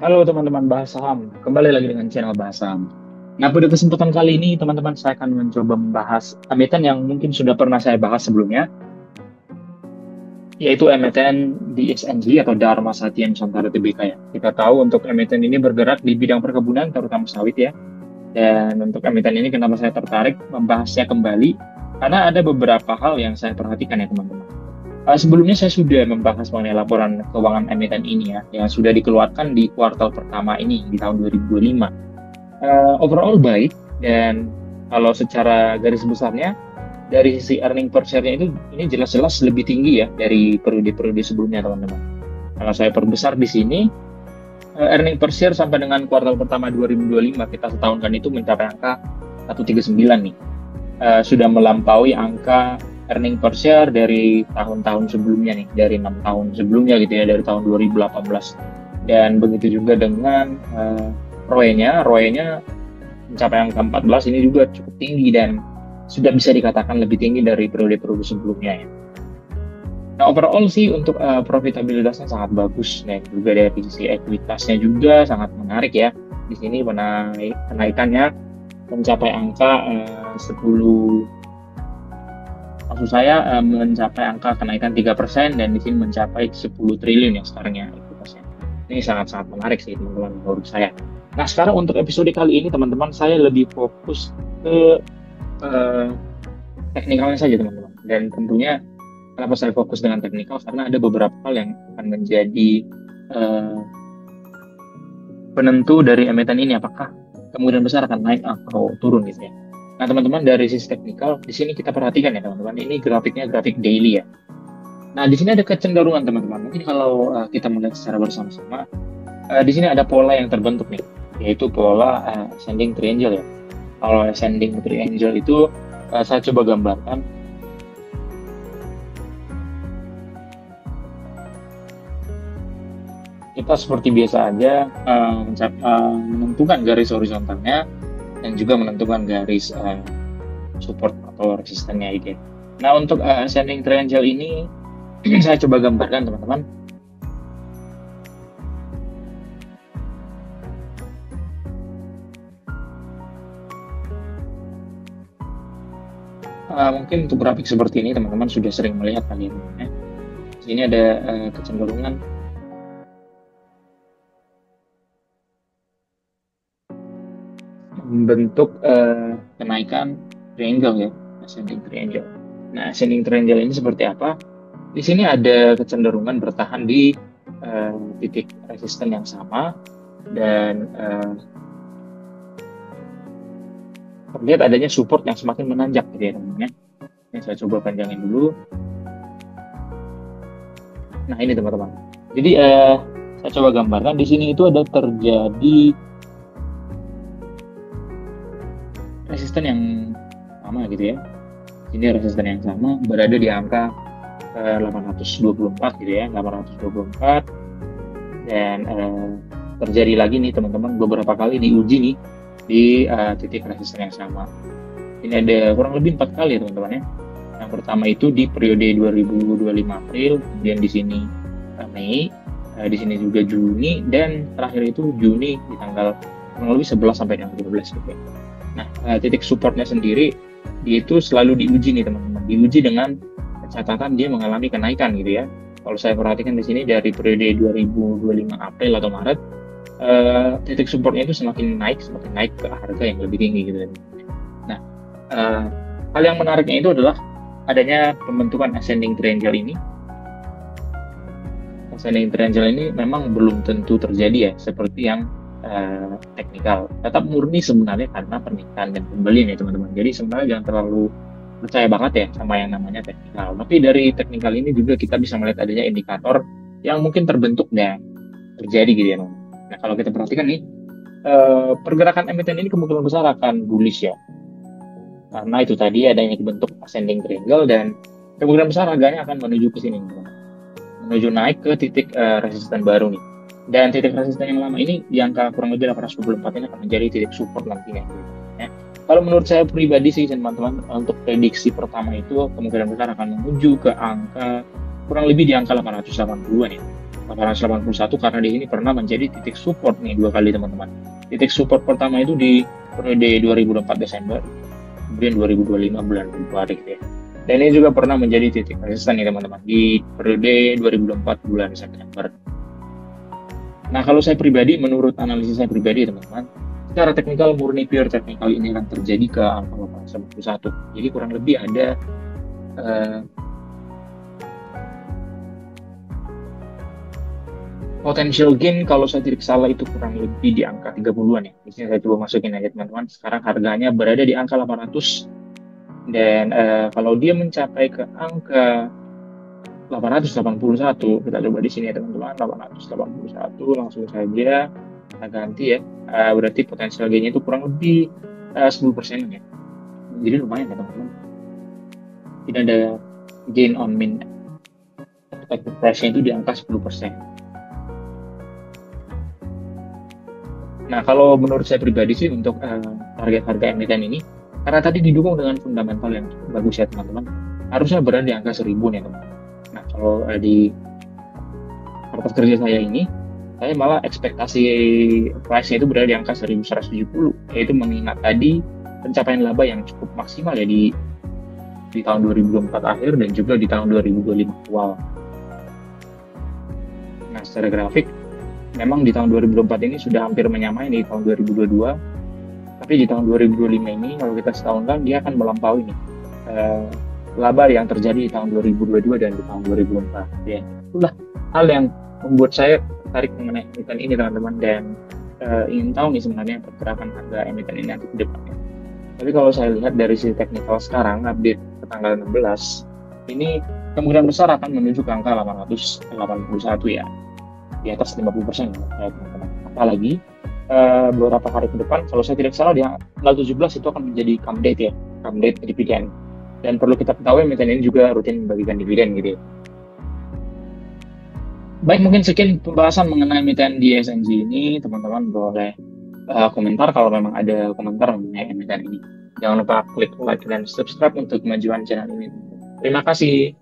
Halo teman-teman bahas saham, kembali lagi dengan channel bahas saham. Nah, pada kesempatan kali ini teman-teman saya akan mencoba membahas emiten yang mungkin sudah pernah saya bahas sebelumnya, yaitu emiten DSNG atau Dharma Satya Nusantara Tbk ya. Kita tahu untuk emiten ini bergerak di bidang perkebunan, terutama sawit ya. Dan untuk emiten ini kenapa saya tertarik membahasnya kembali? Karena ada beberapa hal yang saya perhatikan ya teman-teman. Sebelumnya saya sudah membahas mengenai laporan keuangan emiten ini ya, yang sudah dikeluarkan di kuartal pertama ini di tahun 2025. Overall baik, dan kalau secara garis besarnya dari sisi earning per share-nya itu ini jelas-jelas lebih tinggi ya dari periode-periode sebelumnya teman-teman. Kalau saya perbesar di sini, earning per share sampai dengan kuartal pertama 2025 kita setahunkan itu mencapai angka 139 nih. Sudah melampaui angka earning per share dari tahun-tahun sebelumnya nih, dari 6 tahun sebelumnya gitu ya, dari tahun 2018. Dan begitu juga dengan ROE-nya mencapai angka 14, ini juga cukup tinggi dan sudah bisa dikatakan lebih tinggi dari periode-periode sebelumnya ya. Nah, overall sih untuk profitabilitasnya sangat bagus dan juga dari sisi ekuitasnya juga sangat menarik ya. Di sini kenaikannya mencapai angka 10, maksud saya mencapai angka kenaikan 3% dan di sini mencapai 10 triliun ya sekarang ya ekuitasnya. Ini sangat-sangat menarik sih teman-teman menurut saya. Nah, sekarang untuk episode kali ini teman-teman saya lebih fokus ke eh, teknikalnya saja teman-teman. Dan tentunya kenapa saya fokus dengan teknikal karena ada beberapa hal yang akan menjadi eh, penentu dari emiten ini apakah kemungkinan besar akan naik atau turun gitu ya. Nah teman-teman dari sisi teknikal di sini kita perhatikan ya teman-teman, ini grafiknya grafik daily ya. Nah di sini ada kecenderungan teman-teman. Mungkin kalau kita melihat secara bersama-sama, di sini ada pola yang terbentuk nih, yaitu pola ascending triangle ya. Kalau ascending triangle itu saya coba gambarkan. Kita seperti biasa aja menentukan garis horizontalnya dan juga menentukan garis support atau resistennya gitu ya. Nah untuk ascending triangle ini saya coba gambarkan teman-teman. Mungkin untuk grafik seperti ini teman-teman sudah sering melihat kali ini ya. Di sini ada kecenderungan membentuk kenaikan triangle ya, ascending triangle. Nah, ascending triangle ini seperti apa? Di sini ada kecenderungan bertahan di titik resisten yang sama dan terlihat adanya support yang semakin menanjak gitu ya teman-teman. Ini saya coba panjangin dulu. Nah, ini teman-teman. Jadi saya coba gambarkan di sini itu ada terjadi resisten yang sama gitu ya. Ini resisten yang sama berada di angka 824 gitu ya, 824, dan terjadi lagi nih teman-teman beberapa kali diuji nih di titik resisten yang sama. Ini ada kurang lebih 4 kali ya teman-teman ya. Yang pertama itu di periode 2025 April, kemudian di sini Mei, di sini juga Juni, dan terakhir itu Juni di tanggal kurang lebih 11 sampai dengan 12 gitu ya. Nah, titik supportnya sendiri dia itu selalu diuji nih teman-teman, diuji dengan catatan dia mengalami kenaikan gitu ya. Kalau saya perhatikan di sini dari periode 2025 April atau Maret, titik supportnya itu semakin naik ke harga yang lebih tinggi gitu. Nah, hal yang menariknya itu adalah adanya pembentukan ascending triangle ini. Ascending triangle ini memang belum tentu terjadi ya, seperti yang teknikal. Tetap murni sebenarnya karena pernikahan dan pembelian ya teman-teman. Jadi sebenarnya jangan terlalu percaya banget ya sama yang namanya teknikal. Tapi dari teknikal ini juga kita bisa melihat adanya indikator yang mungkin terbentuk dan terjadi gitu ya. Nah kalau kita perhatikan nih, pergerakan emiten ini kemungkinan besar akan bullish ya. Karena itu tadi adanya bentuk ascending triangle dan kemungkinan besar harganya akan menuju ke sini. Menuju naik ke titik resisten baru nih. Dan titik resisten yang lama ini di angka kurang lebih 824 ini akan menjadi titik support nantinya. Ya. Kalau menurut saya pribadi sih teman-teman, untuk prediksi pertama itu kemungkinan besar akan menuju ke angka kurang lebih di angka 880-an ya. 881 karena di sini pernah menjadi titik support nih dua kali teman-teman. Titik support pertama itu di periode 2024 Desember, kemudian 2025 bulan Februari gitu ya. Dan ini juga pernah menjadi titik resisten nih teman-teman di periode 2024 bulan September. Nah, kalau saya pribadi, menurut analisis saya pribadi teman-teman, secara teknikal murni pure teknikal ini akan terjadi ke angka 891. Jadi kurang lebih ada potential gain kalau saya tidak salah itu kurang lebih di angka 30-an ya. Di sini saya coba masukin aja teman-teman. Sekarang harganya berada di angka 800 dan kalau dia mencapai ke angka 881, kita coba di sini ya teman-teman, 881 langsung saja kita ganti ya. Berarti potensial gainnya itu kurang lebih 10% ya. Jadi lumayan ya teman-teman. Tidak ada gain on min. Expected price-nya itu di angka 10%. Nah, kalau menurut saya pribadi sih untuk target harga emiten ini, karena tadi didukung dengan fundamental yang bagus ya teman-teman, harusnya berada di angka 1000 nih teman. Nah, kalau di kertas kerja saya ini, saya malah ekspektasi price-nya itu berada di angka 1170, yaitu mengingat tadi pencapaian laba yang cukup maksimal ya di tahun 2024 akhir dan juga di tahun 2025 awal. Nah, secara grafik, memang di tahun 2024 ini sudah hampir menyamai di tahun 2022, tapi di tahun 2025 ini kalau kita setahunkan dia akan melampaui nih laba yang terjadi di tahun 2022 dan di tahun 2024 ya. Itulah hal yang membuat saya tertarik mengenai emiten ini teman-teman, dan ingin tahu nih sebenarnya pergerakan harga emiten ini nanti ke depannya. Tapi kalau saya lihat dari sisi teknikal sekarang update ke tanggal 16 ini kemungkinan besar akan menuju ke angka 881 ya, di atas 50% ya teman-teman. Apalagi beberapa hari ke depan, kalau saya tidak salah di tanggal 17 itu akan menjadi come date ya, come date dividen. Dan perlu kita ketahui emiten ini juga rutin membagikan dividen gitu ya. Baik, mungkin sekian pembahasan mengenai emiten di SNG ini. Teman-teman boleh komentar kalau memang ada komentar mengenai emiten ini. Jangan lupa klik like dan subscribe untuk kemajuan channel ini. Terima kasih.